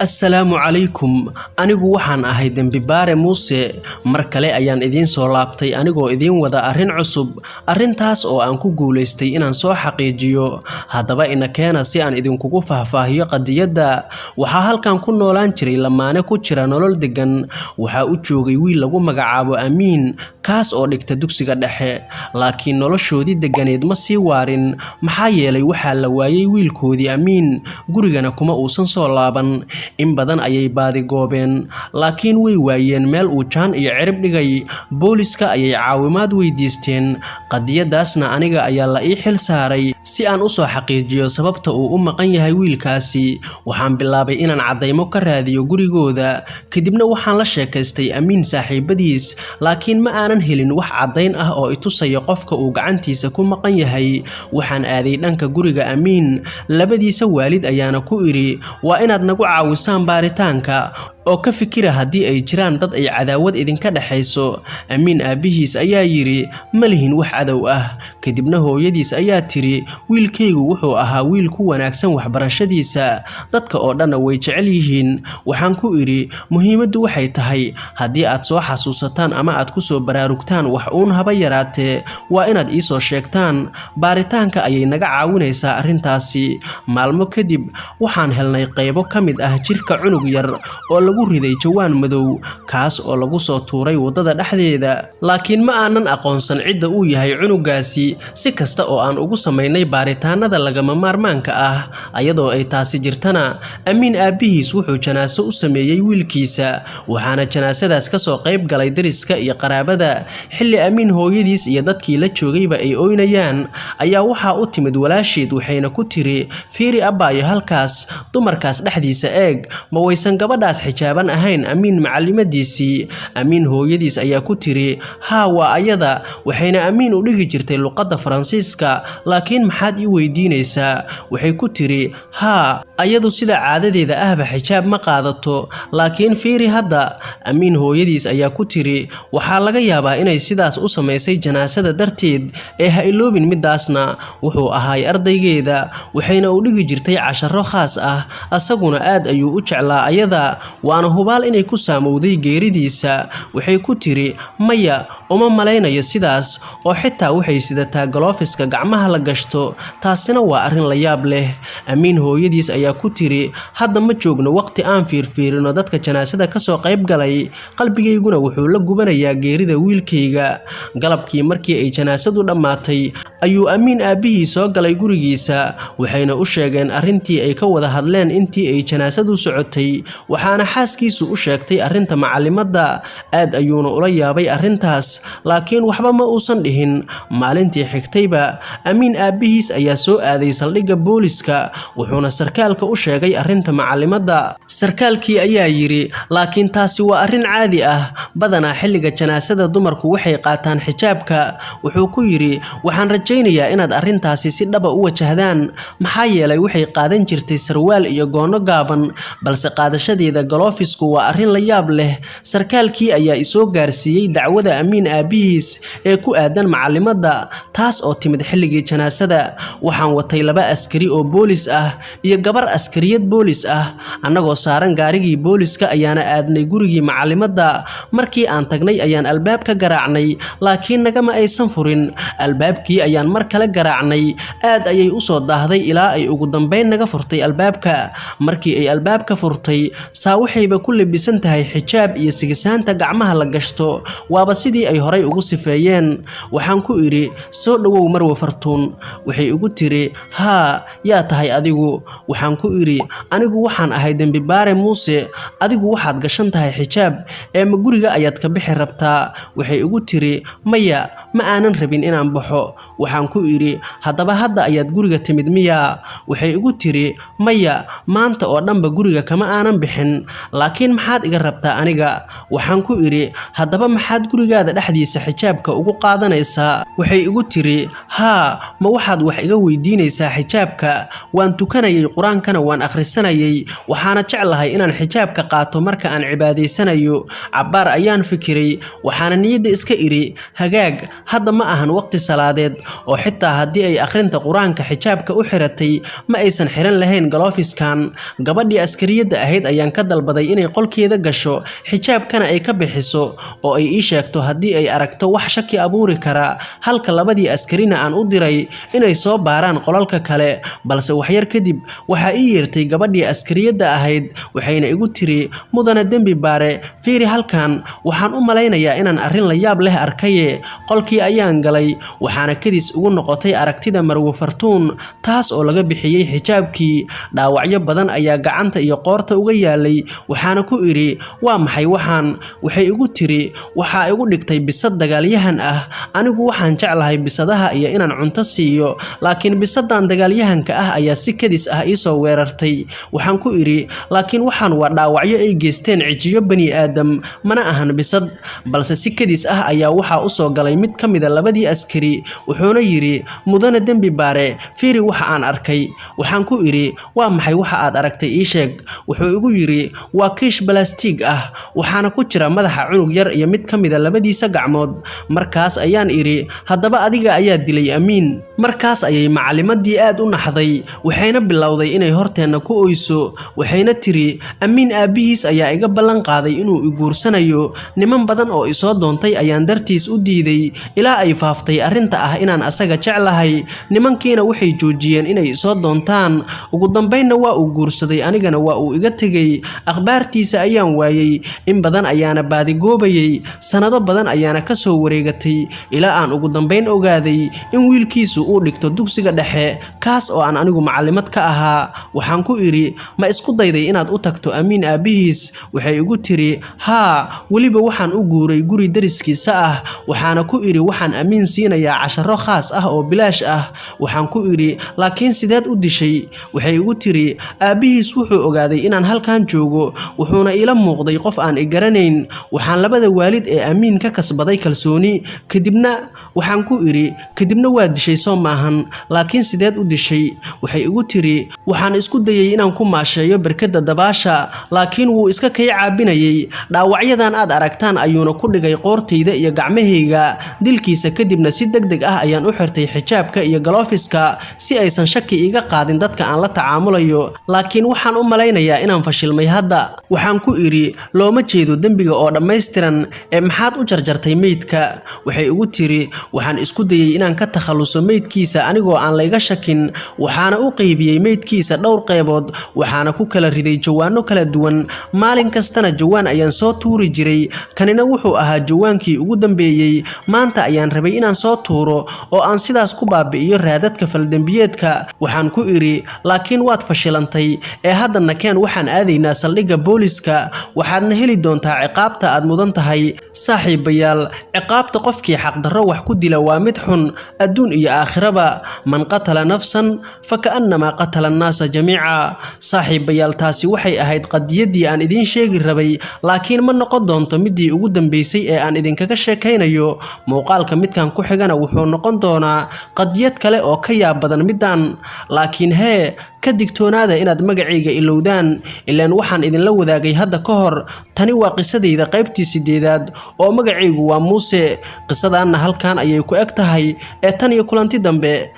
Assalaamu calaykum. Anigu waxaan ahay Dembibaare Muuse. Mar kale ayaan idiin soo laabtay anigoo idiin wada arrin cusub. Arrintaas oo aan ku guuleystay inaan soo xaqiijiyo. Haddaba ina keena si aan idinkugu faahfaahiyo qadiyadda. Waxaa halkan ku noolaan jiray lamaane ku jira nolol degan. Waxaa u joogay wiil lagu magacaabo Amiin, kaas oo dhigta dugsiga dhexe. Laakiin noloshoodii deganeed ma sii waarin. Maxaa yeelay waxaa la waayay wiilkoodii Amiin. Gurigana kuma uusan soo laaban. In badan ayay baadi goobeen, laakiin way waayeen meel uu jaan iyo cirib dhigay. Booliska ayay caawimaad weydiisteen. Qadiyadaasna aniga ayaa la ii xil saaray si aan u soo xaqiijiyo sababta uu u maqan yahay wiilkaasi. Waxaan bilaabay inaan cadeymo ka raadiyo gurigooda. Kadibna waxaan la sheekaystay Amiin saaxiibadiis, laakiin ma aanan helin wax cadeyn ah oo i tusaya qofka uu gacantiisa ku maqan yahay. Waxaan aaday dhanka guriga Amiin. Labadiisa waalid ayaana ku iri, waa inaad nagu caawisaan baaritaanka oo ka fikira haddii ay jiraan dad ay cadaawad idinka dhaxayso. Amiin aabihiis ayaa yiri, ma lihin wax cadow ah. Kadibna hooyadiis ayaa tiri, wiilkaygu wuxuu ahaa wiil ku wanaagsan waxbarashadiisa, dadka oo dhanna way jecel yihiin. Waxaan ku iri, muhiimaddu waxay tahay haddii aad soo xasuusataan ama aad ku soo baraarugtaan wax uun haba yaraatee, waa inaad ii soo sheegtaan. Baaritaanka ayay naga caawinaysaa arrintaasi. Maalmo kadib waxaan helnay qaybo ka mid ah jirka cunug yar oo lagu riday jawaan madow, kaas oo lagu soo tuuray wadada dhexdeeda. Laakiin ma aanan aqoonsan cidda uu yahay cunugaasi. Si kasta oo aan ugu sameynay baaritaanada lagama maarmaanka ah, ayadoo ay taasi jirtana, Amiin aabihiis wuxuu janaaso u sameeyay wiilkiisa. Waxaana janaasadaas ka soo qayb galay dariska iyo qaraabada. Xilli Amiin hooyadiis iyo dadkii la joogayba ay ooynayaan, ayaa waxaa u timid walaasheed waxayna ku tiri, fiiri abbaayo halkaas, dumarkaas dhexdiisa eeg, ma waysan gabadhaas xijaaban ahayn Amiin macallimadiisii. Amiin hooyadiis ayaa ku tiri, haa waa ayada, waxayna Amiin u dhigi jirtay luqadda Faransiiska, laakiin maxaad ii weydiinaysaa? Waxay ku tiri, haa ayadu sida caadadeeda ahba xijaab ma qaadato, laakiin fiiri hadda. Amiin hooyadiis ayaa ku tiri, waxaa laga yaabaa inay sidaas u samaysay janaasada darteed, ee ha iloobin midaasna, wuxuu ahaay ardaygeeda, waxayna u dhigi jirtay casharo khaas ah, asaguna aad ayuu u jeclaa ayada, waana hubaal inay ku saamowday geeridiisa. Waxay ku tiri, maya uma malaynayo sidaas, oo xitaa waxay sidataa galoofiska gacmaha la gashto, taasina waa arrin la yaab leh. Amiin hooyadiis ayaa ku tiri, hadda ma joogno waqti aan fiirfiirino dadka janaasada ka soo qayb galay, qalbigayguna wuxuu la gubanayaa geerida wiilkayga. Galabkii markii ay janaasadu dhammaatay ayuu Amiin aabihii soo galay gurigiisa, waxayna u sheegeen arrintii ay ka wada hadleen intii ay janaasadu socotay. Waxaana xaaskiisu u sheegtay arrinta macallimadda. Aad ayuuna ula yaabay arrintaas, laakiin waxba ma uusan dhihin. Maalintii xigtayba Amiin aabihiis ayaa soo aaday saldhigga booliska, wuxuuna sarkaalka u sheegay arrinta macallimadda. Sarkaalkii ayaa yiri, laakiin taasi waa arrin caadi ah, badanaa xilliga janaasada dumarku waxay qaataan xijaabka. Wuxuu ku yiri, waxaan rajaynayaa inaad arrintaasi si dhaba u wajahdaan, maxaa yeelay waxay qaadan jirtay sarwaal iyo goono gaaban, balse qaadashadeeda galoofisku waa arrin la yaab leh. Sarkaalkii ayaa isoo gaarsiiyey dacwada Amiin aabihiis ee ku aadan macallimadda, taas oo timid xilligii janaasada. Waxaan watay 2 askari oo boolis ah iyo gabar askariyad boolis ah. Annagoo saaran gaarigii booliska ayaana aadnay gurigii macallimadda. Markii aan tagnay ayaan albaabka garaacnay, laakiin nagama aysan furin. Albaabkii ayaan mar kale garaacnay, aad ayay u soo daahday ilaa ay ugu dambeyn naga furtay albaabka. Markii ay albaabka furtay, saa waxayba ku labisan tahay xijaab iyo sigisaanta gacmaha la gashto, waaba sidii ay horay ugu sifeeyeen. Waxaan ku iri, soo dhawow Marwo Fartuun. Waxay ugu tiri, haa yaa tahay adigu? Waxaan ku iri, anigu waxaan ahay Dembibaare Muuse, adigu waxaad gashan tahay xijaab, ee ma guriga ayaad ka bixi rabtaa? Waxay ugu tiri, maya ma aanan rabin inaan baxo. Waxaan ku iri, haddaba hadda ayaad guriga timid miyaa? Waxay ugu tiri, maya maanta oo dhanba guriga kama aanan bixin, laakiin maxaad iga rabtaa aniga? Waxaan ku iri, haddaba maxaad gurigaada dhexdiisa xijaabka ugu qaadanaysaa? Waxay igu tiri, haa, ma waxaad wax iga weydiinaysaa xijaabka? Waan tukanayay quraankana waan akhrisanayay, waxaana jeclahay inaan xijaabka qaato marka aan cibaadaysanayo. Cabbaar ayaan fikiray, waxaana niyadda iska iri, hagaag, hadda ma ahan waqti salaadeed, oo xitaa haddii ay akhrinta quraanka xijaabka u xiratay ma aysan xiran lahayn galoofiskan. Gabadhii askariyadda ahayd ayaan ka dalbaday inay qolkeeda gasho, xijaabkana ay ka bixiso, oo ay ii sheegto haddii ay aragto wax shaki abuuri kara, halka labadii askarina aan u diray inay soo baaraan qolalka kale. Balse waxyar kadib waxaa ii yeertay gabadhii askariyadda ahayd, waxayna igu tiri, mudane dembi baare, fiiri halkan, waxaan u malaynayaa inaan arrin la yaab leh arkaye. Qolkii ayaan galay, waxaana kadis ugu noqotay aragtida Marwo Fartuun, taas oo laga bixiyay xijaabkii. Dhaawacyo badan ayaa gacanta iyo qoorta uga yaalay, waxaana ku iri, waa maxay waxaan? Waxay igu tiri, waxaa igu dhigtay bisad dagaalyahan ah, anigu waxaan jeclahay bisadaha iyo inaan cunto siiyo, laakiin bisadan dagaalyahanka ah ayaa si kadis ah ii soo weerartay. Waxaan ku iri, laakiin waxaan waa dhaawacyo ay geysteen cijiyo bani aadam, mana ahan bisad. Balse si kadis ah ayaa waxaa u soo galay mid ka mid ah labadii askari, wuxuuna yiri, mudane dembi baare, fiiri waxa aan arkay. Waxaan ku iri, waa maxay waxa aad aragtay ii sheeg? Wuxuu igu yiri, waa kiish balaastig ah, waxaana ku jira madaxa cunug yar iyo mid ka mid ah labadiisa gacmood. Markaas ayaan iri, haddaba adiga ayaa dilay Amiin. Markaas ayay macallimadii aad u naxday, waxayna bilowday inay horteena ku oyso. Waxayna tiri, Amiin aabihiis ayaa iga ballan qaaday inuu i guursanayo, niman badan oo i soo doontay ayaan dartiis u diiday, ilaa ay faaftay arrinta ah inaan asaga jeclahay. Nimankiina waxay joojiyeen inay i soo doontaan, ugu dambeynna waa uu guursaday, anigana waa uu iga tegay. Akhbaartiisa ayaan waayay, in badan ayaana baadigoobayay, sanado badan ayaana ka soo wareegatay, ilaa aan ugu dambeyn ogaaday in wiilkiisu uu dhigto dugsiga dhexe, kaas oo aan anigu macallimad ka ahaa. Waxaan ku iri, ma isku dayday inaad u tagto Amiin aabihiis? Waxay igu tiri, haa, weliba waxaan u guuray guri dariskiisa ah, waxaana ku iri, waxaan Amiin siinayaa casharo khaas ah oo bilaash ah. Waxaan ku iri, laakiin sideed u dishay? Waxay igu tiri, aabihiis wuxuu ogaaday inaan halkan joogo, wuxuuna ila muuqday qof aan i garanayn. Waxaan labada waalid ee Amiin ka kasbaday kalsooni, kadibna waxaan ku iri, kadibna waa dishay soo maahan, laakiin sideed u dishay? Waxay igu tiri, waxaan isku dayay inaan ku maasheeyo barkada dabaasha, laakiin wuu iska kay caabinayay. Dhaawacyadan aad aragtaan ayuuna ku dhigay qoortayda iyo gacmahayga. Dilkiisa kadibna si degdeg ah ayaan u xirtay xijaabka iyo galoofiska si aysan shaki iga qaadin dadka aan la tacaamulayo, laakiin waxaan u malaynayaa inaan fashilmay hadda. Waxaan ku iri, looma jeedo dembiga oo dhammaystiran, ee maxaad u jarjartay meydka? Waxay igu tiri, waxaan isku dayay inaan ka takhaluso meydkiisa anigoo aan layga shakin, waxaana u qaybiyey meydkiisa dhowr qaybood, waxaana ku kala riday jawaano kala duwan. Maalin kastana jawaan ayaan soo tuuri jiray, kanina wuxuu ahaa jawaankii ugu dambeeyay. Maanta ayaan rabay inaan soo tuuro oo aan sidaas ku baabi'iyo raadadka faldambiyeedka. Waxaan ku iri, laakiin waad fashilantay, ee haddana keen, waxaan aadaynaa saldhigga booliska, waxaadna heli doontaa ciqaabta aad mudan tahay. Saaxiibayaal, ciqaabta qofkii xaqdarro wax ku dila waa mid xun, adduun iyo aakhiraba. Man qatala nafsan fakaannamaa qatala annaasa jamiica. Saaxiibayaal, taasi waxay ahayd qadiyadii aan idiin sheegi rabay, laakiin ma noqon doonto midii ugu dambeysay ee aan idinkaga sheekaynayo. Muuqaalka midkan ku xigana wuxuu noqon doonaa qadiyad kale oo ka yaab badan midaan, laakiin hee, ka digtoonaada inaad magacayga ilowdaan, ilaan waxaan idinla wadaagay hadda ka hor. Tani waa qisadayda qaybtii 8aad oo magacaygu waa Muuse. Qisadaanna halkan ayay ku eg tahay, ee tan iyo kulanti dambe.